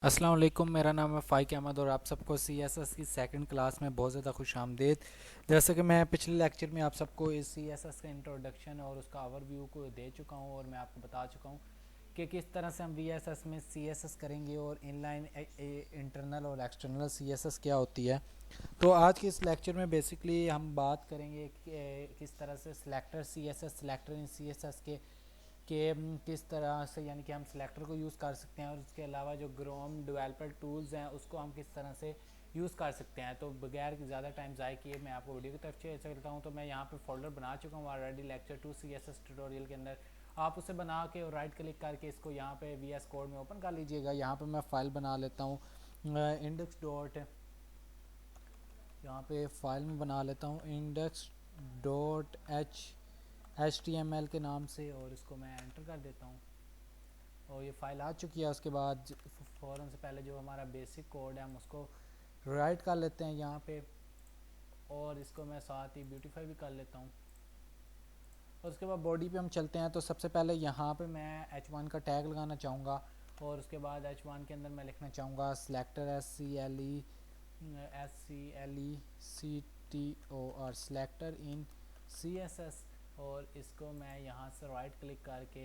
अस्सलाम वालेकुम। मेरा नाम है फ़ाइक अहमद और आप सबको सीएसएस की सेकंड क्लास में बहुत ज़्यादा खुश आमदीद। जैसे कि मैं पिछले लेक्चर में आप सबको इस सीएसएस का इंट्रोडक्शन और उसका ओवरव्यू को दे चुका हूं और मैं आपको बता चुका हूं कि किस तरह से हम वीएसएस में सीएसएस करेंगे और इनलाइन इंटरनल और एक्सटर्नल सीएसएस क्या होती है। तो आज के इस लेक्चर में बेसिकली हम बात करेंगे कि किस तरह से सिलेक्टर सीएसएस सिलेक्टर इन सीएसएस के किस तरह से यानी कि हम सिलेक्टर को यूज़ कर सकते हैं और उसके अलावा जो ग्रोम डेवलपर टूल्स हैं उसको हम किस तरह से यूज़ कर सकते हैं। तो बगैर ज़्यादा टाइम ज़ाय किए मैं आपको वीडियो की तरफ चलता हूँ। तो मैं यहाँ पे फोल्डर बना चुका हूँ ऑलरेडी लेक्चर 2 CSS ट्यूटोरियल के अंदर। आप उसे बना के और राइट क्लिक करके इसको यहाँ पे VS कोड में ओपन कर लीजिएगा। यहाँ पे मैं फ़ाइल बना लेता हूँ इंडेक्स डॉट, यहाँ पे फाइल में बना लेता हूँ इंडेक्स डॉट HTML के नाम से और इसको मैं एंटर कर देता हूँ और ये फाइल आ चुकी है। उसके बाद फ़ौरन से पहले जो हमारा बेसिक कोड है हम उसको राइट कर लेते हैं यहाँ पे और इसको मैं साथ ही ब्यूटीफाई भी कर लेता हूँ। और उसके बाद बॉडी पे हम चलते हैं। तो सबसे पहले यहाँ पे मैं H1 का टैग लगाना चाहूँगा और उसके बाद H1 के अंदर मैं लिखना चाहूँगा सिलेक्टर SCLECTOR सिलेक्टर इन CSS और इसको मैं यहाँ से राइट क्लिक करके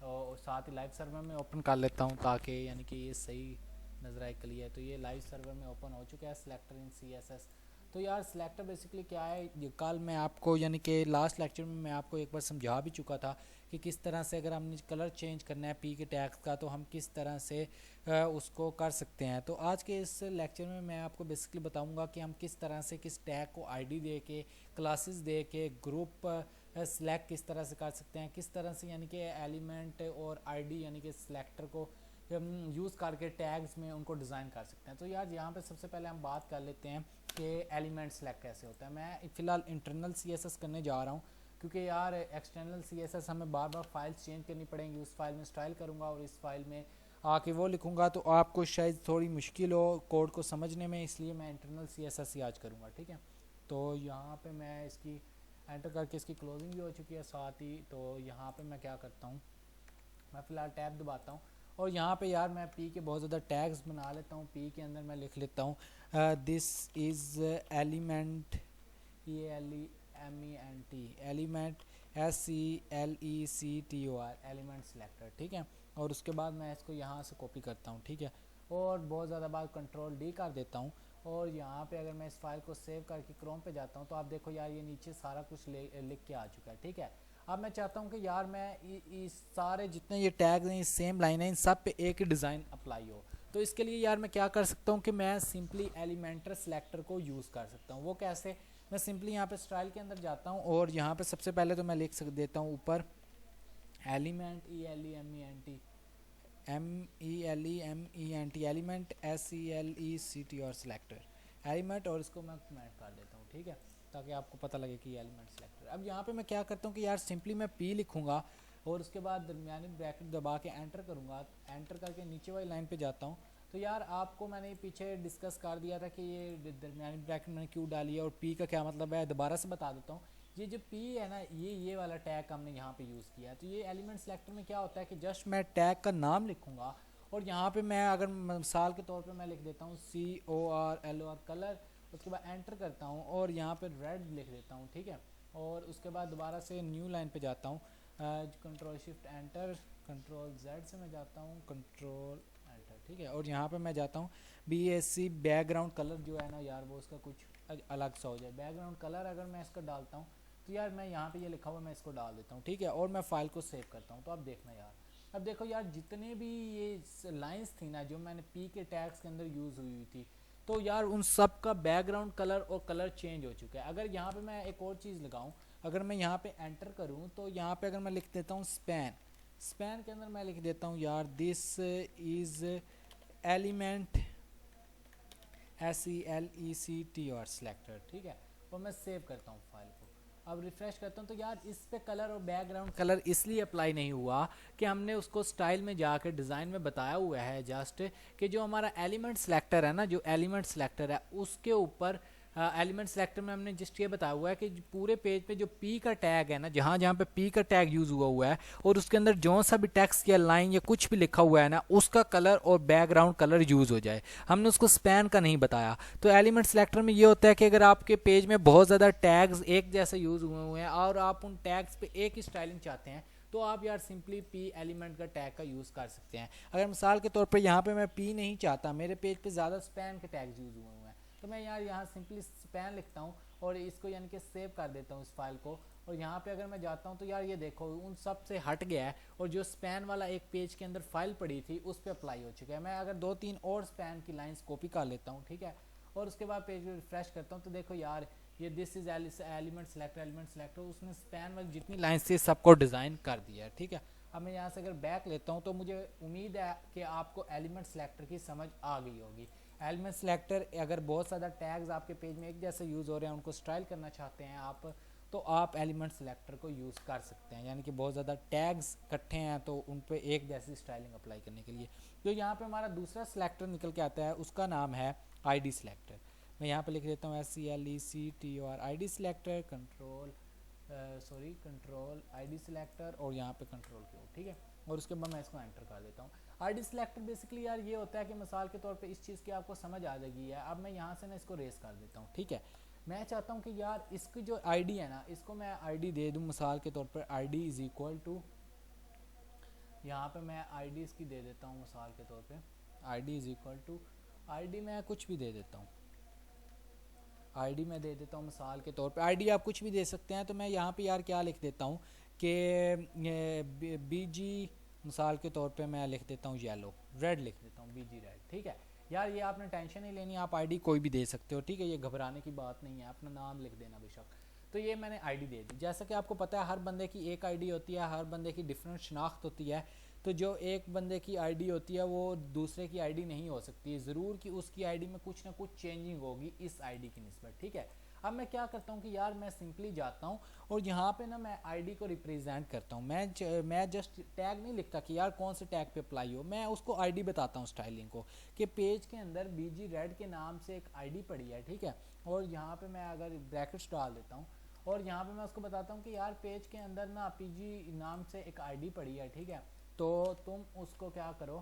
और साथ ही लाइव सर्वर में ओपन कर लेता हूँ ताकि यानी कि ये सही नज़र आए क्लियर। तो ये लाइव सर्वर में ओपन हो चुका है सिलेक्टर इन CSS। तो यार सिलेक्टर बेसिकली क्या है, ये कल मैं आपको यानी कि लास्ट लेक्चर में मैं आपको एक बार समझा भी चुका था कि किस तरह से अगर हमने कलर चेंज करना है पी के टैग्स का तो हम किस तरह से उसको कर सकते हैं। तो आज के इस लेक्चर में मैं आपको बेसिकली बताऊंगा कि हम किस तरह से किस टैग को आईडी दे के क्लासेस दे के ग्रुप सेलेक्ट किस तरह से कर सकते हैं, किस तरह से यानी कि एलिमेंट और आईडी यानी कि सिलेक्टर को यूज़ करके टैग्स में उनको डिज़ाइन कर सकते हैं। तो यार यहाँ पे सबसे पहले हम बात कर लेते हैं कि एलिमेंट सेलेक्ट कैसे होता है। मैं फ़िलहाल इंटरनल CSS करने जा रहा हूँ क्योंकि यार एक्सटर्नल CSS हमें बार बार फाइल्स चेंज करनी पड़ेंगी। उस फाइल में स्टाइल करूँगा और इस फाइल में आके वो लिखूँगा तो आपको शायद थोड़ी मुश्किल हो कोड को समझने में, इसलिए मैं इंटरनल CSS ही आज करूँगा। ठीक है, तो यहाँ पे मैं इसकी एंटर करके इसकी क्लोजिंग भी हो चुकी है साथ ही। तो यहाँ पे मैं क्या करता हूँ, मैं फ़िलहाल टैब दबाता हूँ और यहाँ पे यार मैं पी के बहुत ज़्यादा टैग्स बना लेता हूँ। पी के अंदर मैं लिख लेता हूँ this is element ELEMENT element SELECTOR element selector. ठीक है, और उसके बाद मैं इसको यहाँ से कॉपी करता हूँ। ठीक है, और बहुत ज़्यादा बार कंट्रोल D कर देता हूँ और यहाँ पे अगर मैं इस फाइल को सेव करके क्रोम पे जाता हूँ तो आप देखो यार ये नीचे सारा कुछ लिख के आ चुका है। ठीक है, अब मैं चाहता हूँ कि यार मैं इस सारे जितने ये टैग हैं इस सेम लाइन है इन सब पे एक ही डिज़ाइन अप्लाई हो। तो इसके लिए यार मैं क्या कर सकता हूँ कि मैं सिंपली एलिमेंटर सेलेक्टर को यूज़ कर सकता हूँ। वो कैसे, मैं सिंपली यहाँ पे स्टाइल के अंदर जाता हूँ और यहाँ पे सबसे पहले तो मैं लिख देता हूँ ऊपर एलिमेंट ELEMENT एलिमेंट SELECT और सिलेक्टर एलिमेंट और इसको मैं कमेंट कर देता हूँ। ठीक है, ताकि आपको पता लगे कि एलिमेंट सेलेक्टर। अब यहाँ पे मैं क्या करता हूँ कि यार सिंपली मैं P लिखूँगा और उसके बाद दरमियानी ब्रैकेट दबा के एंटर करूँगा। एंटर करके नीचे वाली लाइन पे जाता हूँ। तो यार आपको मैंने पीछे डिस्कस कर दिया था कि ये दरमियानी ब्रैकेट मैंने क्यों डाली है और P का क्या मतलब है, दोबारा से बता देता हूँ। ये जो P है ना, ये वाला टैग हमने यहाँ पे यूज़ किया है। तो ये एलिमेंट सेलेक्टर में क्या होता है कि जस्ट मैं टैग का नाम लिखूँगा और यहाँ पे मैं अगर मिसाल के तौर पे मैं लिख देता हूँ CORLOR कलर, उसके बाद एंटर करता हूँ और यहाँ पे रेड लिख देता हूँ। ठीक है, और उसके बाद दोबारा से न्यू लाइन पे जाता हूँ, control shift enter, control Z से मैं जाता हूँ कंट्रोल एंटर। ठीक है, और यहाँ पे मैं जाता हूँ BSC बैकग्राउंड कलर जो है ना यार वो उसका कुछ अलग सा हो जाए। बैकग्राउंड कलर अगर मैं इसका डालता हूँ तो यार मैं यहाँ पे ये लिखा हुआ मैं इसको डाल देता हूँ। ठीक है, और मैं फाइल को सेव करता हूँ। तो अब देखना यार, अब देखो यार जितने भी ये लाइंस थी ना जो मैंने P के टैग्स के अंदर यूज़ हुई थी तो यार उन सब का बैकग्राउंड कलर और कलर चेंज हो चुका है। अगर यहाँ पे मैं एक और चीज़ लगाऊं, अगर मैं यहाँ पे एंटर करूँ तो यहाँ पे अगर मैं लिख देता हूँ स्पैन, स्पैन के अंदर मैं लिख देता हूँ यार दिस इज़ एलिमेंट SELECT और सिलेक्टर। ठीक है, और मैं सेव करता हूँ फाइल को। अब रिफ्रेश करता हूँ तो यार इस पे कलर और बैकग्राउंड कलर इसलिए अप्लाई नहीं हुआ कि हमने उसको स्टाइल में जाकर डिज़ाइन में बताया हुआ है जस्ट कि जो हमारा एलिमेंट सेलेक्टर है ना, जो एलिमेंट सेलेक्टर है उसके ऊपर एलिमेंट सेलेक्टर में हमने जस्ट ये बताया हुआ है कि पूरे पेज पे जो पी का टैग है ना, जहाँ जहाँ पे पी का टैग यूज़ हुआ है और उसके अंदर जो सा भी टेक्स्ट या लाइन या कुछ भी लिखा हुआ है ना, उसका कलर और बैकग्राउंड कलर यूज़ हो जाए। हमने उसको स्पैन का नहीं बताया। तो एलिमेंट सेलेक्टर में ये होता है कि अगर आपके पेज में बहुत ज़्यादा टैग्स एक जैसे यूज़ हुए हैं और आप उन टैग्स पे एक ही स्टाइलिंग चाहते हैं, तो आप यार सिंपली पी एलिमेंट का टैग का यूज़ कर सकते हैं। अगर मिसाल के तौर पर यहाँ पे मैं पी नहीं चाहता, मेरे पेज पे ज़्यादा स्पैन के टैग्स यूज़ हुए हैं, तो मैं यार यहाँ सिंपली स्पैन लिखता हूँ और इसको यानी कि सेव कर देता हूँ इस फाइल को। और यहाँ पे अगर मैं जाता हूँ तो यार ये देखो उन सब से हट गया है और जो स्पैन वाला एक पेज के अंदर फाइल पड़ी थी उस पर अप्लाई हो चुका है। मैं अगर 2-3 और स्पैन की लाइंस कॉपी कर लेता हूँ, ठीक है, और उसके बाद पेज को रिफ्रेश करता हूँ तो देखो यार ये दिस इज एलिमेंट सेलेक्टर उसने स्पैन वाली जितनी लाइंस थी सबको डिज़ाइन कर दिया है, ठीक है। अब मैं यहाँ से अगर बैक लेता हूँ तो मुझे उम्मीद है कि आपको एलिमेंट सेलेक्टर की समझ आ गई होगी। एलिमेंट सेलेक्टर अगर बहुत ज़्यादा टैग्स आपके पेज में एक जैसे यूज़ हो रहे हैं, उनको स्टाइल करना चाहते हैं आप, तो आप एलिमेंट सेलेक्टर को यूज़ कर सकते हैं। यानी कि बहुत ज़्यादा टैग्स इकट्ठे हैं तो उन पर एक जैसी स्टाइलिंग अप्लाई करने के लिए। तो यहाँ पे हमारा दूसरा सेलेक्टर निकल के आता है, उसका नाम है आईडी सेलेक्टर। मैं यहाँ पे लिख देता हूँ SELECTOR ID selector, control ID selector और यहाँ पे कंट्रोल की, ठीक है, और उसके बाद मैं इसको एंटर कर देता हूँ। आईडी सेलेक्टर बेसिकली यार ये होता है कि मिसाल के तौर पे इस चीज़ की आपको समझ आ जाएगी है। अब मैं यहाँ से ना इसको रेस कर देता हूँ, ठीक है। मैं चाहता हूँ कि यार इसकी जो आईडी है ना, इसको मैं आईडी दे दूँ मिसाल के तौर पर आईडी इज इक्वल टू, यहाँ पे मैं आईडी इसकी दे देता हूँ मिसाल के तौर पे ID is equal to ID मैं कुछ भी दे देता हूँ, आईडी मैं दे देता हूँ मिसाल के तौर पे आईडी आप कुछ भी दे सकते हैं। तो मैं यहाँ पे यार क्या लिख देता हूँ कि बीजी मिसाल के तौर पे मैं लिख देता हूँ येलो, रेड लिख देता हूँ, बीजी रेड, ठीक है। यार ये आपने टेंशन नहीं लेनी, आप आईडी कोई भी दे सकते हो, ठीक है, ये घबराने की बात नहीं है, अपना नाम लिख देना बेशक। तो ये मैंने आईडी दे दी। जैसा कि आपको पता है हर बंदे की एक आईडी होती है, हर बंदे की डिफरेंट शनाख्त होती है। तो जो एक बंदे की आईडी होती है वो दूसरे की आईडी नहीं हो सकती, ज़रूर कि उसकी आईडी में कुछ ना कुछ चेंजिंग होगी इस आईडी की निस्बत, ठीक है। अब मैं क्या करता हूँ कि यार मैं सिंपली जाता हूँ और यहाँ पे ना मैं आईडी को रिप्रेजेंट करता हूँ। मैं जस्ट टैग नहीं लिखता कि यार कौन से टैग पे अप्लाई हो, मैं उसको आईडी बताता हूँ स्टाइलिंग को कि पेज के अंदर बीजी रेड के नाम से एक आईडी पड़ी है, ठीक है। और यहाँ पे मैं अगर ब्रैकेट्स डाल देता हूँ और यहाँ पे मैं उसको बताता हूँ कि यार पेज के अंदर ना पीजी नाम से एक आईडी पड़ी है, ठीक है, तो तुम उसको क्या करो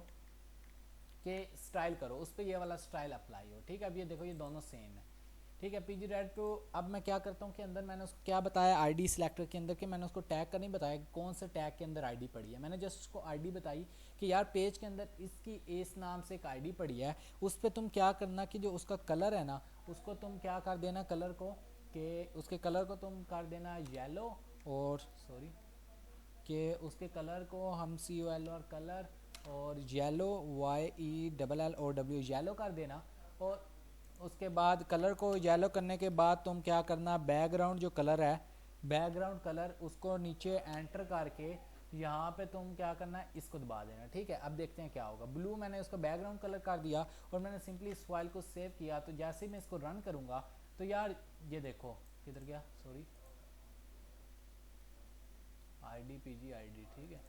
कि स्टाइल करो, उस पर ये वाला स्टाइल अप्लाई हो, ठीक है। अब ये देखो ये दोनों सेम है, ठीक है, पीजी रेड पे। अब मैं क्या करता हूँ कि अंदर मैंने उसको क्या बताया आईडी सेलेक्टर के अंदर कि मैंने उसको टैग का नहीं बताया कि कौन से टैग के अंदर आईडी पड़ी है, मैंने जस्ट उसको आईडी बताई कि यार पेज के अंदर इसकी इस नाम से एक आईडी पड़ी है। उस पर तुम क्या करना कि जो उसका कलर है ना, उसको तुम क्या कर देना, कलर को कि उसके कलर को तुम कर देना येलो, और सॉरी कि उसके कलर को हम COL और कलर और येलो YELLOW येलो कर देना। और उसके बाद कलर को येलो करने के बाद तुम क्या करना, बैकग्राउंड जो कलर है, बैकग्राउंड कलर उसको नीचे एंटर करके यहाँ पे तुम क्या करना है, इसको दबा देना, ठीक है। अब देखते हैं क्या होगा। ब्लू मैंने उसका बैकग्राउंड कलर कर दिया और मैंने सिंपली इस फाइल को सेव किया। तो जैसे ही मैं इसको रन करूँगा तो यार ये देखो किधर गया, सॉरी आईडी पीजी आईडी, ठीक है,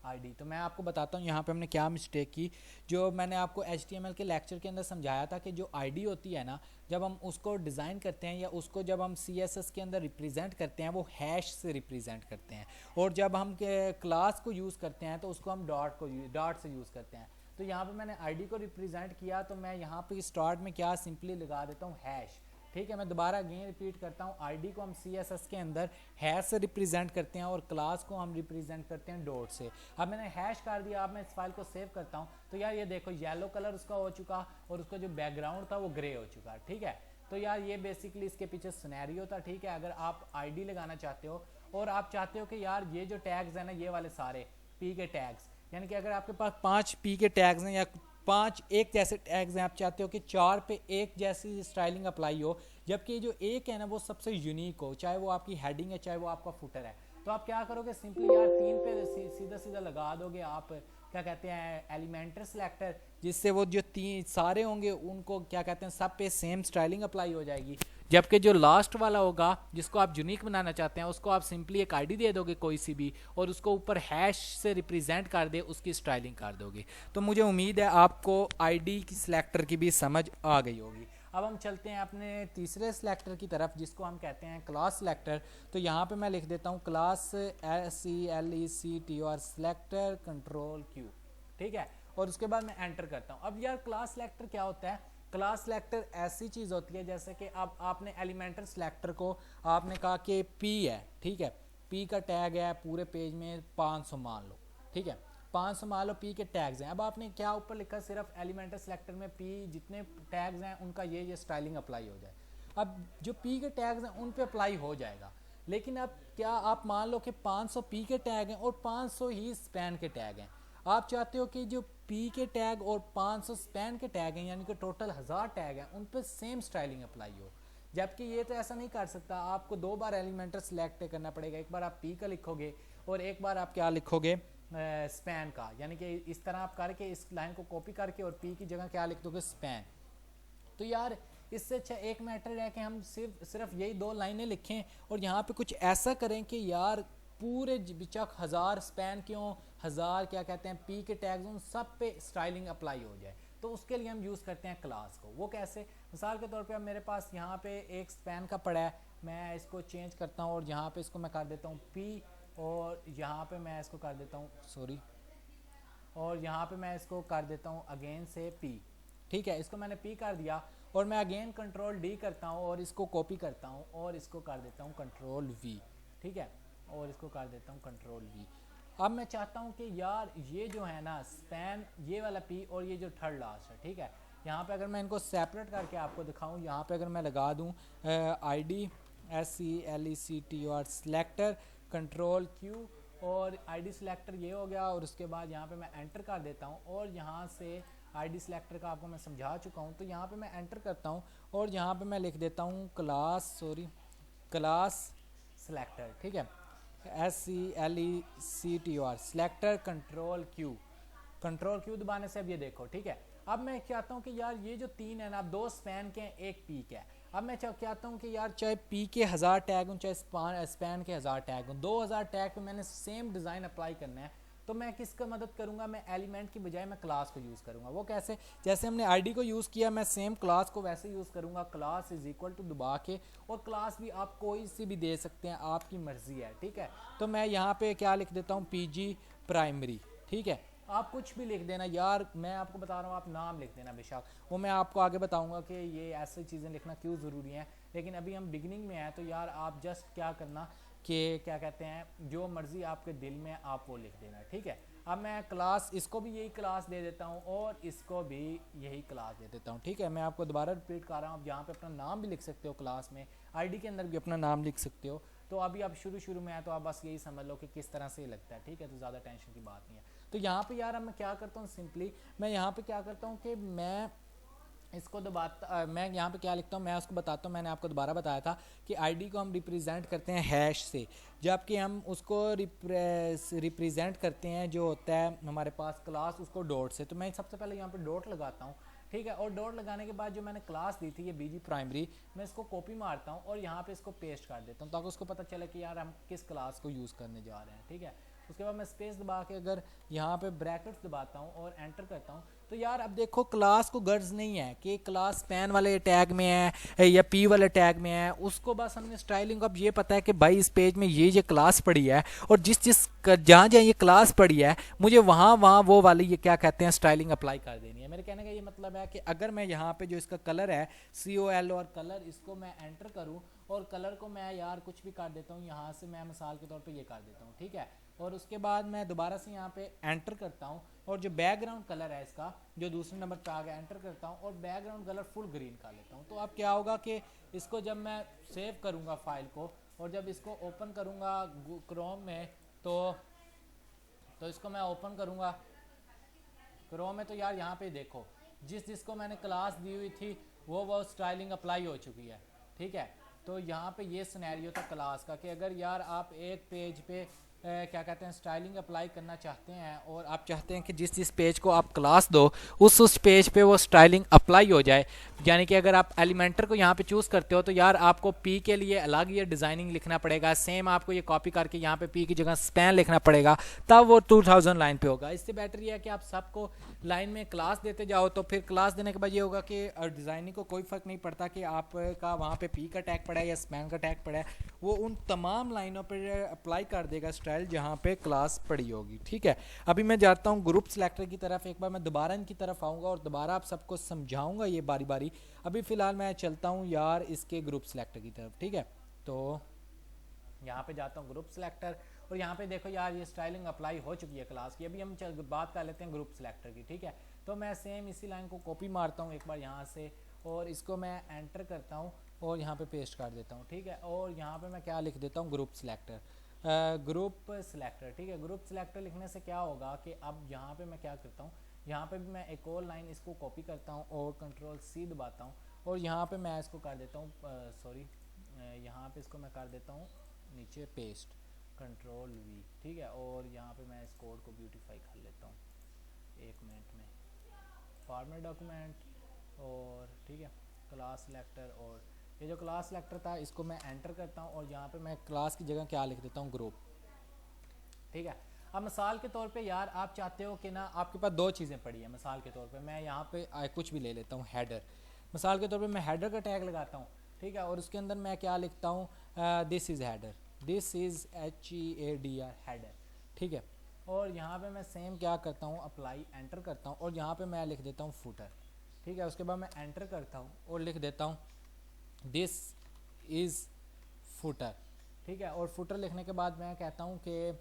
आईडी। तो मैं आपको बताता हूँ यहाँ पे हमने क्या मिस्टेक की। जो मैंने आपको HTML के लेक्चर के अंदर समझाया था कि जो आईडी होती है ना, जब हम उसको डिज़ाइन करते हैं या उसको जब हम CSS के अंदर रिप्रेजेंट करते हैं वो हैश से रिप्रेजेंट करते हैं, और जब हम क्लास को यूज़ करते हैं तो उसको हम डॉट से यूज़ करते हैं। तो यहाँ पे मैंने आईडी को रिप्रेजेंट किया, तो मैं यहाँ पे स्टार्ट में क्या सिंपली लगा देता हूँ हैश, ठीक है। मैं दोबारा अगेन रिपीट करता हूँ, आईडी को हम CSS के अंदर हैश से रिप्रेजेंट करते हैं और क्लास को हम रिप्रेजेंट करते हैं डॉट से। अब मैंने हैश कर दिया। अब मैं इस फाइल को सेव करता हूँ तो यार ये देखो येलो कलर उसका हो चुका और उसका जो बैकग्राउंड था वो ग्रे हो चुका, ठीक है। तो यार ये बेसिकली इसके पीछे सिनेरियो था, ठीक है। अगर आप आईडी लगाना चाहते हो और आप चाहते हो कि यार ये जो टैग्स है ना, ये वाले सारे पी के टैग्स, यानी कि अगर आपके पास 5 पी के टैग्स हैं या 5 एक जैसे टैग्स हैं, आप चाहते हो कि 4 पे एक जैसी स्टाइलिंग अप्लाई हो, जबकि जो एक है ना वो सबसे यूनिक हो, चाहे वो आपकी हेडिंग है चाहे वो आपका फुटर है। तो आप क्या करोगे, सिंपली यार 3 पे सीधा सीधा लगा दोगे आप क्या कहते हैं एलिमेंटर सेलेक्टर, जिससे वो जो 3 सारे होंगे उनको क्या कहते हैं सब पे सेम स्टाइलिंग अप्लाई हो जाएगी। जबकि जो लास्ट वाला होगा जिसको आप यूनिक बनाना चाहते हैं उसको आप सिंपली एक आईडी दे दोगे कोई सी भी, और उसको ऊपर हैश से रिप्रेजेंट कर दे, उसकी स्टाइलिंग कर दोगे। तो मुझे उम्मीद है आपको आईडी की सिलेक्टर की भी समझ आ गई होगी। अब हम चलते हैं अपने तीसरे सिलेक्टर की तरफ जिसको हम कहते हैं क्लास सिलेक्टर। तो यहाँ पे मैं लिख देता हूँ class SELECTOR selector control Q, ठीक है, और उसके बाद मैं एंटर करता हूँ। अब यार क्लास सिलेक्टर क्या होता है? क्लास सिलेक्टर ऐसी चीज़ होती है जैसे कि अब आपने एलिमेंटर सिलेक्टर को आपने कहा कि P है, ठीक है, P का टैग है पूरे पेज में 500 मान लो, ठीक है, 500 मान लो P के टैग्स हैं। अब आपने क्या ऊपर लिखा, सिर्फ एलिमेंटर सिलेक्टर में P जितने टैग्स हैं उनका ये स्टाइलिंग अप्लाई हो जाए। अब जो P के टैग्स हैं उन पे अप्लाई हो जाएगा, लेकिन अब क्या आप मान लो कि 500 P के टैग हैं और 500 ही स्पैन के टैग हैं। आप चाहते हो कि जो P के टैग और 500 स्पैन के टैग हैं यानी कि टोटल 1000 टैग हैं उन पर सेम स्टाइलिंग अप्लाई हो, जबकि ये तो ऐसा नहीं कर सकता। आपको 2 बार एलिमेंटर सिलेक्ट करना पड़ेगा, एक बार आप P का लिखोगे और एक बार आप क्या लिखोगे स्पैन का, यानी कि इस तरह आप करके इस लाइन को कॉपी करके और P की जगह क्या लिख दोगे स्पैन। तो यार इससे अच्छा एक मैटर है कि हम सिर्फ यही 2 लाइनें लिखें और यहाँ पे कुछ ऐसा करें कि यार पूरे बिचक 1000 स्पैन क्यों 1000 क्या कहते हैं P के टैग्स उन सब पे स्टाइलिंग अप्लाई हो जाए। तो उसके लिए हम यूज़ करते हैं क्लास को। वो कैसे? मिसाल के तौर पे अब मेरे पास यहाँ पे एक स्पैन का पड़ा है, मैं इसको चेंज करता हूँ और यहाँ पे इसको मैं कर देता हूँ P और यहाँ पे मैं इसको कर देता हूँ और यहाँ पे मैं इसको कर देता हूँ अगेन से P, ठीक है, इसको मैंने P कर दिया और मैं अगेन कंट्रोल D करता हूँ और इसको कॉपी करता हूँ और इसको कर देता हूँ कंट्रोल V, ठीक है, और इसको कर देता हूँ कंट्रोल V। अब मैं चाहता हूँ कि यार ये जो है ना स्पैन ये वाला P और ये जो थर्ड लास्ट है, ठीक है, यहाँ पे अगर मैं इनको सेपरेट करके आपको दिखाऊँ, यहाँ पे अगर मैं लगा दूँ ID SELECTOR selector control Q और ID सिलेक्टर ये हो गया और उसके बाद यहाँ पे मैं एंटर कर देता हूँ और यहाँ से ID सिलेक्टर का आपको मैं समझा चुका हूँ। तो यहाँ पे मैं एंटर करता हूँ और यहाँ पे मैं लिख देता हूँ क्लास सिलेक्टर, ठीक है, SELECTOR सिलेक्टर कंट्रोल Q दबाने से अब ये देखो, ठीक है। अब मैं चाहता हूँ कि यार ये जो 3 है ना, 2 स्पैन के हैं, एक P के है। अब मैं चाहता हूँ कि यार चाहे P के 1000 टैग हों चाहे स्पैन के 1000 टैग हों, 2000 टैग पे मैंने सेम डिज़ाइन अप्लाई करना है। तो मैं किसका मदद करूंगा? मैं एलिमेंट की बजाय मैं क्लास को यूज़ करूंगा। वो कैसे? जैसे हमने ID को यूज़ किया, मैं सेम क्लास को वैसे यूज़ करूंगा, क्लास इज इक्वल टू दबा के, और क्लास भी आप कोई सी भी दे सकते हैं, आपकी मर्जी है, ठीक है। तो मैं यहाँ पे क्या लिख देता हूँ PG प्राइमरी, ठीक है, आप कुछ भी लिख देना यार, मैं आपको बता रहा हूँ, आप नाम लिख देना बेशक, वो मैं आपको आगे बताऊंगा कि ये ऐसी चीज़ें लिखना क्यों ज़रूरी है, लेकिन अभी हम बिगिनिंग में हैं। तो यार आप जस्ट क्या करना कि क्या कहते हैं जो मर्ज़ी आपके दिल में आप वो लिख देना, ठीक है। अब मैं क्लास इसको भी यही क्लास दे देता हूँ और इसको भी यही क्लास दे देता हूँ, ठीक है। मैं आपको दोबारा रिपीट कर रहा हूँ, आप यहाँ पे अपना नाम भी लिख सकते हो, क्लास में ID के अंदर भी अपना नाम लिख सकते हो। तो अभी आप शुरू में है तो आप बस यही समझ लो कि किस तरह से ये लगता है, ठीक है, तो ज़्यादा टेंशन की बात नहीं है। तो यहाँ पे यार अब मैं क्या करता हूँ, सिंपली मैं यहाँ पे क्या करता हूँ कि मैं इसको दबाता, मैं यहाँ पे क्या लिखता हूँ, मैं उसको बताता हूँ। मैंने आपको दोबारा बताया था कि ID को हम रिप्रेजेंट करते हैं हैश से, जबकि हम उसको रिप्रेजेंट करते हैं जो होता है हमारे पास क्लास, उसको डॉट से। तो मैं सबसे पहले यहाँ पे डॉट लगाता हूँ, ठीक है, और डॉट लगाने के बाद जो मैंने क्लास दी थी ये BG प्राइमरी, मैं इसको कॉपी मारता हूँ और यहाँ पे इसको पेस्ट कर देता हूँ ताकि उसको पता चले कि यार हम किस क्लास को यूज़ करने जा रहे हैं, ठीक है। उसके बाद मैं स्पेस दबा के अगर यहाँ पे ब्रैकेट्स दबाता हूँ और एंटर करता हूँ, तो यार अब देखो क्लास को गर्ज नहीं है कि क्लास स्पैन वाले टैग में है या P वाले टैग में है, उसको बस हमने स्टाइलिंग अब ये पता है कि भाई इस पेज में ये क्लास पड़ी है और जिस जहाँ ये क्लास पड़ी है मुझे वहाँ वो वाली ये क्या कहते हैं स्टाइलिंग अप्लाई कर देनी है। मेरे कहने का ये मतलब है कि अगर मैं यहाँ पे जो इसका कलर है COL और कलर, इसको मैं एंटर करूँ और कलर को मैं यार कुछ भी कर देता हूँ, यहाँ से मैं मिसाल के तौर पे ये कर देता हूँ, ठीक है, और उसके बाद मैं दोबारा से यहाँ पे एंटर करता हूँ और जो बैकग्राउंड कलर है इसका जो दूसरे नंबर पे आ गया, एंटर करता हूँ और बैकग्राउंड कलर फुल ग्रीन कर लेता हूँ। तो अब क्या होगा कि इसको जब मैं सेव करूँगा फाइल को और जब इसको ओपन करूँगा क्रोम में, तो इसको मैं ओपन करूँगा क्रोम में, तो यार यहाँ पे देखो जिसको मैंने क्लास दी हुई थी वो स्टाइलिंग अप्लाई हो चुकी है, ठीक है। तो यहाँ पे ये सिनेरियो था क्लास का कि अगर यार आप एक पेज पे क्या कहते हैं स्टाइलिंग अप्लाई करना चाहते हैं और आप चाहते हैं कि जिस पेज को आप क्लास दो उस पेज पे वो स्टाइलिंग अप्लाई हो जाए, यानी कि अगर आप एलिमेंटर को यहाँ पे चूज़ करते हो तो यार आपको P के लिए अलग ये डिज़ाइनिंग लिखना पड़ेगा, सेम आपको ये कॉपी करके यहाँ पे P की जगह स्पैन लिखना पड़ेगा, तब वो 2000 लाइन पे होगा। इससे बेटर ये है कि आप सबको लाइन में क्लास देते जाओ तो फिर क्लास देने के बाद ये होगा कि डिज़ाइनिंग को कोई फ़र्क नहीं पड़ता कि आपका वहाँ पे पी का टैग पड़ा है या स्पैन का टैग पड़ा है, वो उन तमाम लाइनों पर अप्लाई कर देगा स्टाइल जहाँ पे क्लास पड़ी होगी। ठीक है, अभी मैं जाता हूँ ग्रुप सेलेक्टर की तरफ, एक बार मैं दोबारा इनकी तरफ आऊँगा और दोबारा आप सबको समझाऊँगा ये बारी बारी। अभी फ़िलहाल मैं चलता हूँ यार इसके ग्रुप सेलेक्टर की तरफ। ठीक है, तो यहाँ पे जाता हूँ ग्रुप सेलेक्टर और यहाँ पे देखो यार ये स्टाइलिंग अप्लाई हो चुकी है क्लास की। अभी हम बात कर लेते हैं ग्रुप सेलेक्टर की। ठीक है, तो मैं सेम इसी लाइन को कॉपी मारता हूँ एक बार यहाँ से और इसको मैं एंटर करता हूँ और यहाँ पे पेस्ट कर देता हूँ। ठीक है, और यहाँ पे मैं क्या लिख देता हूँ, ग्रुप सेलेक्टर, ग्रुप सेलेक्टर। ठीक है, ग्रुप सेलेक्टर लिखने से क्या होगा कि अब यहाँ पे मैं क्या करता हूँ, यहाँ पे भी मैं एक और लाइन इसको कॉपी करता हूँ और कंट्रोल C दबाता हूँ और यहाँ पे मैं इसको कर देता हूँ यहाँ पे इसको मैं कर देता हूँ नीचे पेस्ट, कंट्रोल V। ठीक है, और यहाँ पे मैं इस कोड को ब्यूटीफाई कर लेता हूँ 1 मिनट में, फॉर्मेट डॉक्यूमेंट और ठीक है क्लास सेलेक्टर, और ये जो क्लास सेलेक्टर था इसको मैं एंटर करता हूँ और यहाँ पे मैं क्लास की जगह क्या लिख देता हूँ, ग्रुप। ठीक है, अब मिसाल के तौर पे यार आप चाहते हो कि ना आपके पास दो चीज़ें पड़ी है, मिसाल के तौर पे मैं यहाँ पे कुछ भी ले लेता हूँ, हेडर, मिसाल के तौर पे मैं हेडर का टैग लगाता हूँ। ठीक है, और उसके अंदर मैं क्या लिखता हूँ, this is header, this is HEADR header. ठीक है, और यहाँ पे मैं सेम क्या करता हूँ, अप्लाई एंटर करता हूँ और यहाँ पे मैं लिख देता हूँ फुटर। ठीक है, उसके बाद मैं एंटर करता हूँ और लिख देता हूँ दिस इज़ फुटर। ठीक है, और फुटर लिखने के बाद मैं कहता हूँ कि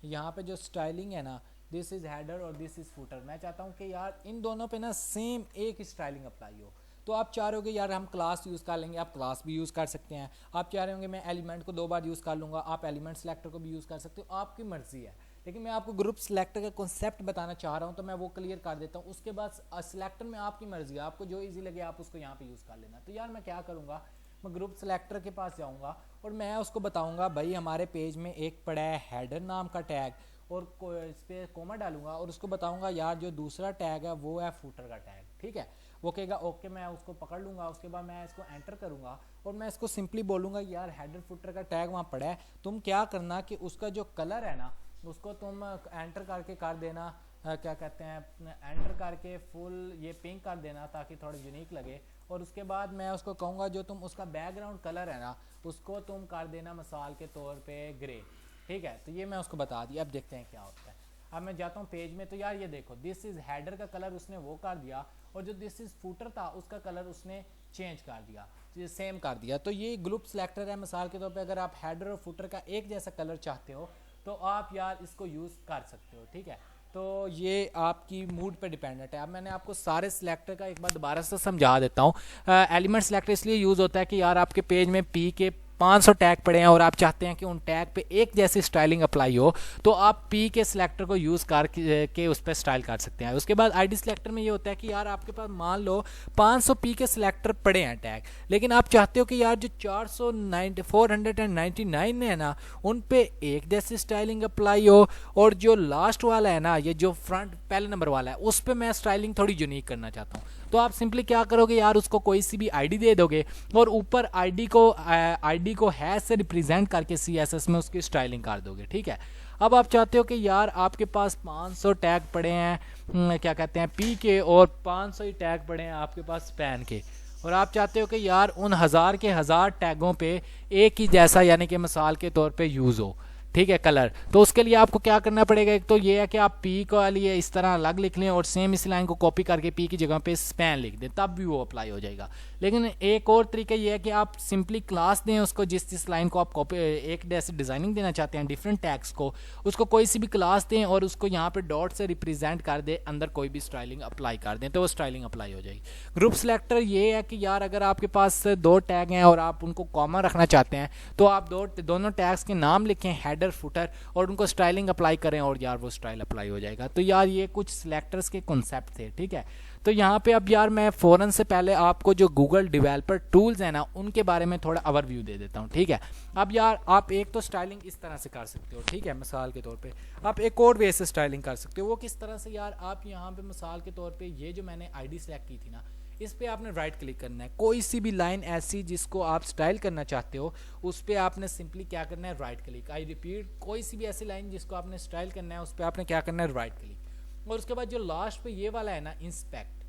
यहाँ पे जो स्टाइलिंग है ना, दिस इज़ हेडर और दिस इज़ फुटर, मैं चाहता हूँ कि यार इन दोनों पे ना सेम एक ही स्टाइलिंग अप्लाई हो। तो आप चाह रहे होगे यार हम क्लास यूज़ कर लेंगे, आप क्लास भी यूज़ कर सकते हैं। आप चाह रहे होंगे मैं एलिमेंट को 2 बार यूज़ कर लूँगा, आप एलिमेंट सेलेक्टर को भी यूज़ कर सकते हो, आपकी मर्ज़ी है। लेकिन मैं आपको ग्रुप सेलेक्टर का कॉन्सेप्ट बताना चाह रहा हूँ तो मैं वो क्लियर कर देता हूँ। उसके बाद सेलेक्टर में आपकी मर्ज़ी है, आपको जो ईजी लगे आप उसको यहाँ पर यूज़ कर लेना। तो यार मैं क्या करूँगा, मैं ग्रुप सेलेक्टर के पास जाऊँगा और मैं उसको बताऊँगा भाई हमारे पेज में एक पड़ा है हेडर नाम का टैग, और इस पर कोमा डालूंगा और उसको बताऊंगा यार जो दूसरा टैग है वो है फुटर का टैग। ठीक है, वो कहेगा ओके, मैं उसको पकड़ लूँगा, उसके बाद मैं इसको एंटर करूँगा और मैं इसको सिंपली बोलूँगा यार हेडर फुटर का टैग वहाँ पड़ा है, तुम क्या करना कि उसका जो कलर है ना उसको तुम एंटर करके कर देना, क्या कहते हैं, एंटर करके फुल ये पिंक कर देना ताकि थोड़ा यूनिक लगे। और उसके बाद मैं उसको कहूँगा जो तुम उसका बैकग्राउंड कलर है ना उसको तुम कर देना मिसाल के तौर पे ग्रे। ठीक है, तो ये मैं उसको बता दिया। अब देखते हैं क्या होता है। अब मैं जाता हूँ पेज में, तो यार ये देखो दिस इज़ हेडर का कलर उसने वो कर दिया और जो दिस इज़ फुटर था उसका कलर उसने चेंज कर दिया, ये सेम कर दिया। तो ये ग्रुप सेलेक्टर है। मिसाल के तौर पे अगर आप हेडर और फुटर का एक जैसा कलर चाहते हो तो आप यार इसको यूज़ कर सकते हो। ठीक है, तो ये आपकी मूड पे डिपेंडेंट है। अब मैंने आपको सारे सिलेक्टर का एक बार दोबारा से समझा देता हूँ। एलिमेंट सिलेक्टर इसलिए यूज़ होता है कि यार आपके पेज में पी के 500 टैग पड़े हैं और आप चाहते हैं कि उन टैग पे एक जैसी स्टाइलिंग अप्लाई हो, तो आप पी के सिलेक्टर को यूज़ करके उस पर स्टाइल कर सकते हैं। उसके बाद आईडी सिलेक्टर में ये होता है कि यार आपके पास मान लो 500 पी के सिलेक्टर पड़े हैं टैग, लेकिन आप चाहते हो कि यार जो 499 है ना उन पे एक जैसी स्टाइलिंग अप्लाई हो, और जो लास्ट वाला है ना, ये जो फ्रंट पहले नंबर वाला है, उस पर मैं स्टाइलिंग थोड़ी यूनिक करना चाहता हूँ। तो आप सिंपली क्या करोगे यार, उसको कोई सी भी आईडी दे दोगे और ऊपर आईडी को हैश से रिप्रेजेंट करके CSS में उसकी स्टाइलिंग कर दोगे। ठीक है, अब आप चाहते हो कि यार आपके पास 500 टैग पड़े हैं क्या कहते हैं पी के, और 500 ही टैग पड़े हैं आपके पास स्पैन के, और आप चाहते हो कि यार उन 1000 के 1000 टैगों पे एक ही जैसा यानी कि मिसाल के तौर पे यूज़ हो। ठीक है, कलर। तो उसके लिए आपको क्या करना पड़ेगा, एक तो ये है कि आप पी को लिए इस तरह अलग लिख लें और सेम इस लाइन को कॉपी करके पी की जगह पे स्पैन लिख दें, तब भी वो अप्लाई हो जाएगा। लेकिन एक और तरीका ये है कि आप सिंपली क्लास दें उसको, जिस लाइन को आप कॉपी एक जैसे डिज़ाइनिंग देना चाहते हैं डिफरेंट टैग्स को, उसको कोई सी भी क्लास दें और उसको यहाँ पे डॉट से रिप्रेजेंट कर दें, अंदर कोई भी स्टाइलिंग अप्लाई कर दें तो वो स्टाइलिंग अप्लाई हो जाएगी। ग्रुप सेलेक्टर ये है कि यार अगर आपके पास 2 टैग हैं और आप उनको कॉमन रखना चाहते हैं तो आप दोनों टैग्स के नाम लिखें, हेडर फुटर, और उनको स्टाइलिंग अप्लाई करें और यार वो स्टाइल अप्लाई हो जाएगा। तो यार ये कुछ सिलेक्टर्स के कॉन्सेप्ट थे। ठीक है, तो यहाँ पे अब यार मैं फ़ौरन से पहले आपको जो गूगल डेवलपर टूल्स हैं ना उनके बारे में थोड़ा ओवरव्यू दे देता हूँ। ठीक है, अब यार आप एक तो स्टाइलिंग इस तरह से कर सकते हो। ठीक है, मिसाल के तौर पे आप एक और वे से स्टाइलिंग कर सकते हो। वो किस तरह से यार, आप यहाँ पे मिसाल के तौर पे ये जो मैंने आईडी सेलेक्ट की थी ना, इस पे आपने राइट क्लिक करना है। कोई सी भी लाइन ऐसी जिसको आप स्टाइल करना चाहते हो उस पर आपने सिंपली क्या करना है, राइट क्लिक। आई रिपीट, कोई सी भी ऐसी लाइन जिसको आपने स्टाइल करना है उस पर आपने क्या करना है, राइट क्लिक। और उसके बाद जो लास्ट पे ये वाला है ना इंस्पेक्ट,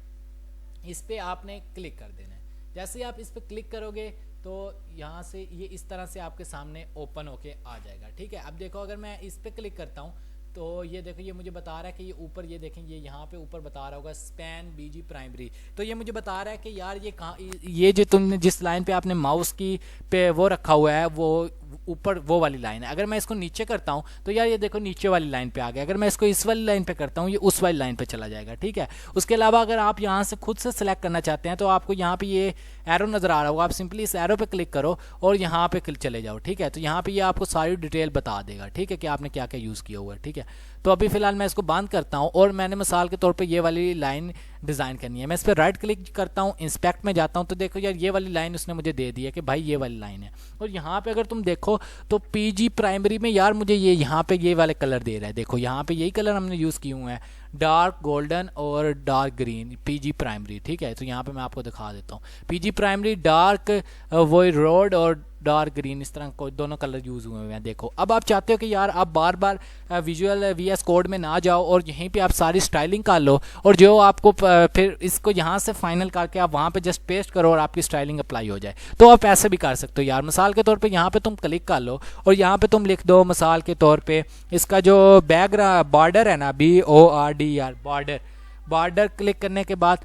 इस पर आपने क्लिक कर देना है। जैसे ही आप इस पर क्लिक करोगे तो यहाँ से ये इस तरह से आपके सामने ओपन होके आ जाएगा। ठीक है, अब देखो अगर मैं इस पर क्लिक करता हूँ तो ये देखो ये मुझे बता रहा है कि ये ऊपर, ये देखें ये यहाँ पे ऊपर बता रहा होगा स्पैन बीजी प्राइमरी। तो ये मुझे बता रहा है कि यार ये कहाँ, ये जो तुमने जिस लाइन पे आपने माउस की पे वो रखा हुआ है वो ऊपर वो वाली लाइन है। अगर मैं इसको नीचे करता हूँ तो यार ये देखो नीचे वाली लाइन पे आ गया। अगर मैं इसको इस वाली लाइन पे करता हूँ ये उस वाली लाइन पे चला जाएगा। ठीक है, उसके अलावा अगर आप यहाँ से खुद से सिलेक्ट करना चाहते हैं तो आपको यहाँ पे ये एरो नज़र आ रहा होगा, आप सिंपली इस एरो पे क्लिक करो और यहाँ पे चले जाओ। ठीक है, तो यहाँ पे ये आपको सारी डिटेल बता देगा। ठीक है, कि आपने क्या क्या यूज़ किया हुआ है। ठीक है, तो अभी फिलहाल मैं इसको बंद करता हूँ और मैंने मिसाल के तौर पे ये वाली लाइन डिज़ाइन करनी है। मैं इस पर राइट क्लिक करता हूँ, इंस्पेक्ट में जाता हूँ तो देखो यार ये वाली लाइन उसने मुझे दे दी है कि भाई ये वाली लाइन है। और यहाँ पे अगर तुम देखो तो पीजी प्राइमरी में यार मुझे ये यहाँ पे ये वाले कलर दे रहा है। देखो यहाँ पे यही कलर हमने यूज़ किए हुए हैं, डार्क गोल्डन और डार्क ग्रीन, पीजी प्राइमरी। ठीक है, तो यहाँ पे मैं आपको दिखा देता हूँ पीजी प्राइमरी डार्क वो रोड और डार्क ग्रीन, इस तरह को दोनों कलर यूज़ हुए हैं। देखो अब आप चाहते हो कि यार आप बार बार विजुअल वीएस कोड में ना जाओ और यहीं पे आप सारी स्टाइलिंग कर लो और जो आपको फिर इसको यहाँ से फाइनल करके आप वहाँ पे जस्ट पेस्ट करो और आपकी स्टाइलिंग अप्लाई हो जाए, तो आप ऐसे भी कर सकते हो यार। मिसाल के तौर पे यहाँ पे तुम क्लिक कर लो और यहाँ पे तुम लिख दो मिसाल के तौर पे इसका जो बैकग्राउंड बॉर्डर है ना, BORDER बॉर्डर क्लिक करने के बाद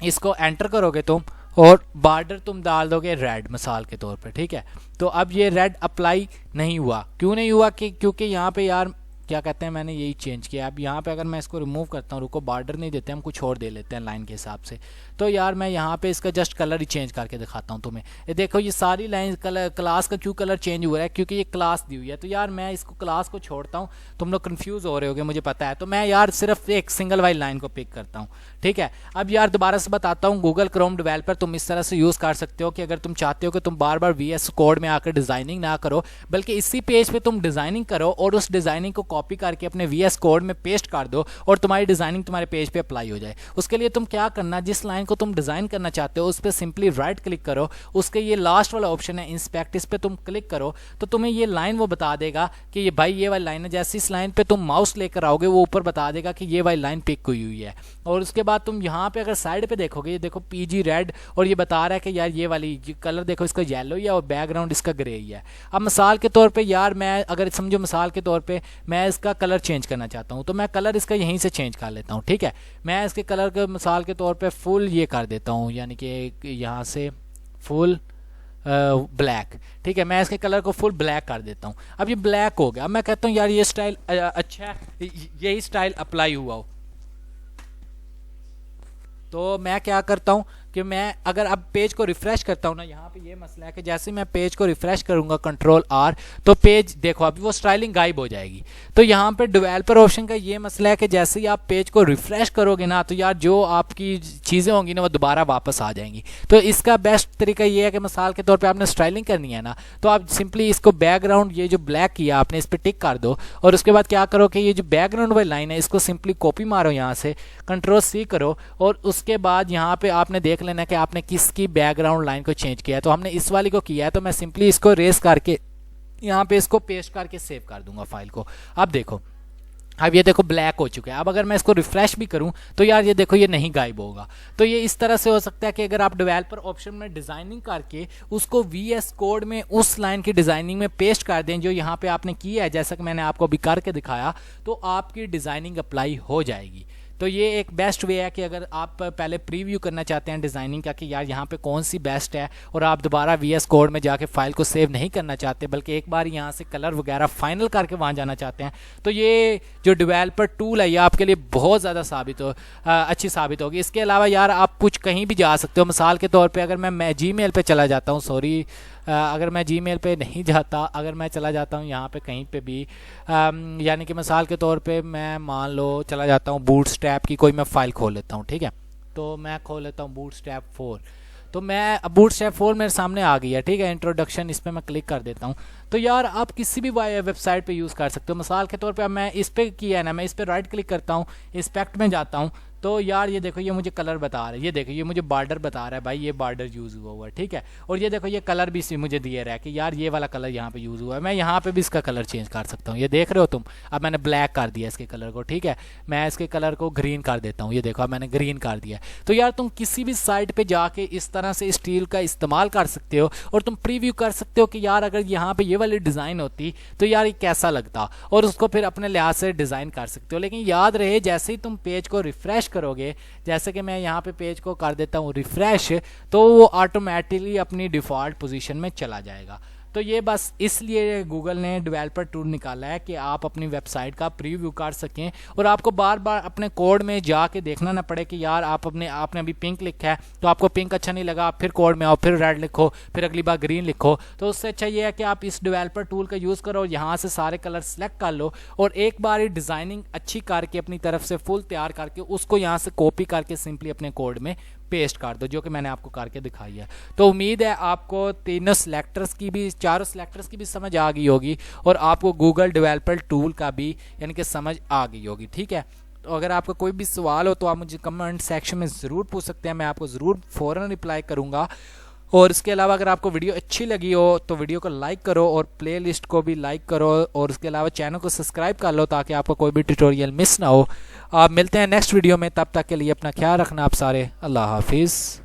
इसको एंटर करोगे तुम और बॉर्डर तुम डाल दोगे रेड मिसाल के तौर पे। ठीक है, तो अब ये रेड अप्लाई नहीं हुआ। क्यों नहीं हुआ? कि क्योंकि यहाँ पे यार क्या कहते हैं मैंने यही चेंज किया। अब यहाँ पे अगर मैं इसको रिमूव करता हूँ, रुको बॉर्डर नहीं देते हम कुछ और दे लेते हैं लाइन के हिसाब से। तो यार मैं यहाँ पे इसका जस्ट कलर ही चेंज करके दिखाता हूँ तुम्हें। ये देखो ये सारी लाइन कलर, क्लास का क्यों कलर चेंज हुआ है? क्योंकि ये क्लास दी हुई है। तो यार मैं इसको क्लास को छोड़ता हूँ, तुम लोग कन्फ्यूज़ हो रहे होगे मुझे पता है। तो मैं यार सिर्फ एक सिंगल वाली लाइन को पिक करता हूँ। ठीक है, अब यार दोबारा से बताता हूँ, गूगल क्रोम डेवलपर तुम इस तरह से यूज़ कर सकते हो कि अगर तुम चाहते हो कि तुम बार बार VS कोड में आकर डिज़ाइनिंग ना करो, बल्कि इसी पेज पे तुम डिज़ाइनिंग करो और उस डिज़ाइनिंग को कॉपी करके अपने VS कोड में पेस्ट कर दो और तुम्हारी डिज़ाइनिंग तुम्हारे पेज पे अप्लाई हो जाए। उसके लिए तुम क्या करना, जिस लाइन को तुम डिज़ाइन करना चाहते हो उस पर सिंपली राइट क्लिक करो, उसके ये लास्ट वाला ऑप्शन है इंस्पेक्ट, इस पर तुम क्लिक करो तो तुम्हें ये लाइन वो बता देगा कि ये भाई ये वाली लाइन है। जैसे इस लाइन पे तुम माउस लेकर आओगे वो ऊपर बता देगा कि ये वाली लाइन पिक हुई है। और उसके बाद तुम यहाँ पे अगर साइड पे देखोगे, ये देखो PG रेड और ये बता रहा है कि यार ये वाली कलर देखो इसका येलो ही है और बैकग्राउंड इसका ग्रे ही है। अब मिसाल के तौर पे यार मैं अगर समझो मिसाल के तौर पे मैं इसका कलर चेंज करना चाहता हूँ तो मैं कलर इसका यहीं से चेंज कर लेता हूँ। ठीक है, मैं इसके कलर के मिसाल के तौर पे फुल ये कर देता हूँ, यानी कि यहाँ से फुल ब्लैक। ठीक है, मैं इसके कलर को फुल ब्लैक कर देता हूँ। अब ये ब्लैक हो गया। अब मैं कहता हूँ यार ये स्टाइल अच्छा है, यही स्टाइल अप्लाई हुआ हो तो मैं क्या करता हूँ कि मैं अगर अब पेज को रिफ़्रेश करता हूँ ना, यहाँ पे ये मसला है कि जैसे मैं पेज को रिफ़्रेश करूँगा Ctrl+R तो पेज देखो अभी वो स्टाइलिंग गायब हो जाएगी। तो यहाँ पे डेवलपर ऑप्शन का ये मसला है कि जैसे ही आप पेज को रिफ़्रेश करोगे ना तो यार जो आपकी चीज़ें होंगी ना वो दोबारा वापस आ जाएंगी। तो इसका बेस्ट तरीका ये है कि मिसाल के तौर पर आपने स्टाइलिंग करनी है ना तो आप सिंपली इसको बैकग्राउंड ये जो ब्लैक किया आपने इस पर टिक कर दो और उसके बाद क्या करो कि ये जो बैकग्राउंड वाली लाइन है इसको सिंपली कॉपी मारो, यहाँ से Ctrl+C करो और उसके बाद यहाँ पे आपने देख लेना कि आपने किसकी बैकग्राउंड लाइन को चेंज किया है। तो हमने इस वाली को किया है तो मैं सिंपली इसको रेस करके यहाँ पे इसको पेस्ट करके सेव कर दूंगा फाइल को। अब देखो अब ये देखो ब्लैक हो चुका है। अब अगर मैं इसको रिफ्रेश भी करूं तो यार ये देखो ये नहीं गायब होगा। तो ये इस तरह से हो सकता है कि अगर आप डेवलपर ऑप्शन में डिज़ाइनिंग करके उसको VS कोड में उस लाइन की डिज़ाइनिंग में पेस्ट कर दें जो यहाँ पे आपने किया है, जैसा कि मैंने आपको अभी करके दिखाया, तो आपकी डिज़ाइनिंग अप्लाई हो जाएगी। तो ये एक बेस्ट वे है कि अगर आप पहले प्रीव्यू करना चाहते हैं डिज़ाइनिंग का कि यार यहाँ पे कौन सी बेस्ट है और आप दोबारा VS कोड में जाके फाइल को सेव नहीं करना चाहते बल्कि एक बार यहाँ से कलर वगैरह फाइनल करके वहाँ जाना चाहते हैं, तो ये जो डेवलपर टूल है ये आपके लिए बहुत ज़्यादा अच्छी साबित होगी। इसके अलावा यार आप कुछ कहीं भी जा सकते हो। मिसाल के तौर पर अगर मैं Gmail पे चला जाता हूँ, अगर मैं Gmail पे नहीं जाता, अगर मैं चला जाता हूँ यहाँ पे कहीं पे भी, यानी कि मिसाल के तौर पे मैं मान लो चला जाता हूँ बूटस्ट्रैप की कोई मैं फ़ाइल खोल लेता हूँ। ठीक है, तो मैं खोल लेता हूँ बूटस्ट्रैप 4। तो मैं अब बूटस्ट्रैप 4 मेरे सामने आ गई है। ठीक है, इंट्रोडक्शन, इस पर मैं क्लिक कर देता हूँ। तो यार आप किसी भी वेबसाइट पे यूज़ कर सकते हो। मिसाल के तौर पे अब मैं इस पर किया है ना, मैं इस पर राइट क्लिक करता हूँ, इंस्पेक्ट में जाता हूँ तो यार ये देखो ये मुझे कलर बता रहा है, ये देखो ये मुझे बॉर्डर बता रहा है भाई, ये बॉर्डर यूज़ हुआ हुआ है, ठीक है। और ये देखो ये कलर भी मुझे दिए रहा है कि यार ये वाला कलर यहाँ पे यूज़ हुआ है। मैं यहाँ पे भी इसका कलर चेंज कर सकता हूँ, ये देख रहे हो तुम। अब मैंने ब्लैक कर दिया इसके कलर को, ठीक है। मैं इसके कलर को ग्रीन कर देता हूँ, ये देखो अब मैंने ग्रीन कर दिया। तो यार तुम किसी भी साइट पे जाके इस तरह से स्टील का इस्तेमाल कर सकते हो और तुम प्रीव्यू कर सकते हो कि यार अगर यहाँ पे ये वाली डिज़ाइन होती तो यार ये कैसा लगता, और उसको फिर अपने लिहाज से डिज़ाइन कर सकते हो। लेकिन याद रहे जैसे ही तुम पेज को रिफ़्रेश करोगे, जैसे कि मैं यहाँ पे पेज को कर देता हूँ रिफ़्रेश, तो वो ऑटोमेटिकली अपनी डिफ़ॉल्ट पोजीशन में चला जाएगा। तो ये बस इसलिए गूगल ने डेवलपर टूल निकाला है कि आप अपनी वेबसाइट का प्रीव्यू कर सकें और आपको बार बार अपने कोड में जाके देखना ना पड़े कि यार आपने अभी पिंक लिखा है तो आपको पिंक अच्छा नहीं लगा, आप फिर कोड में आओ, फिर रेड लिखो, फिर अगली बार ग्रीन लिखो। तो उससे अच्छा ये है कि आप इस डेवलपर टूल का यूज़ करो, यहाँ से सारे कलर सेलेक्ट कर लो और एक बार ही डिज़ाइनिंग अच्छी करके अपनी तरफ से फुल तैयार करके उसको यहाँ से कॉपी करके सिंपली अपने कोड में पेस्ट कर दो, जो कि मैंने आपको करके दिखाई है। तो उम्मीद है आपको चारों सिलेक्टर्स की भी समझ आ गई होगी और आपको गूगल डेवलपर टूल का भी यानी कि समझ आ गई होगी, ठीक है। तो अगर आपका कोई भी सवाल हो तो आप मुझे कमेंट सेक्शन में ज़रूर पूछ सकते हैं, मैं आपको ज़रूर फ़ौरन रिप्लाई करूँगा। और इसके अलावा अगर आपको वीडियो अच्छी लगी हो तो वीडियो को लाइक करो और प्लेलिस्ट को भी लाइक करो, और उसके अलावा चैनल को सब्सक्राइब कर लो ताकि आपको कोई भी ट्यूटोरियल मिस ना हो। आप मिलते हैं नेक्स्ट वीडियो में, तब तक के लिए अपना ख्याल रखना आप सारे। अल्लाह हाफिज़।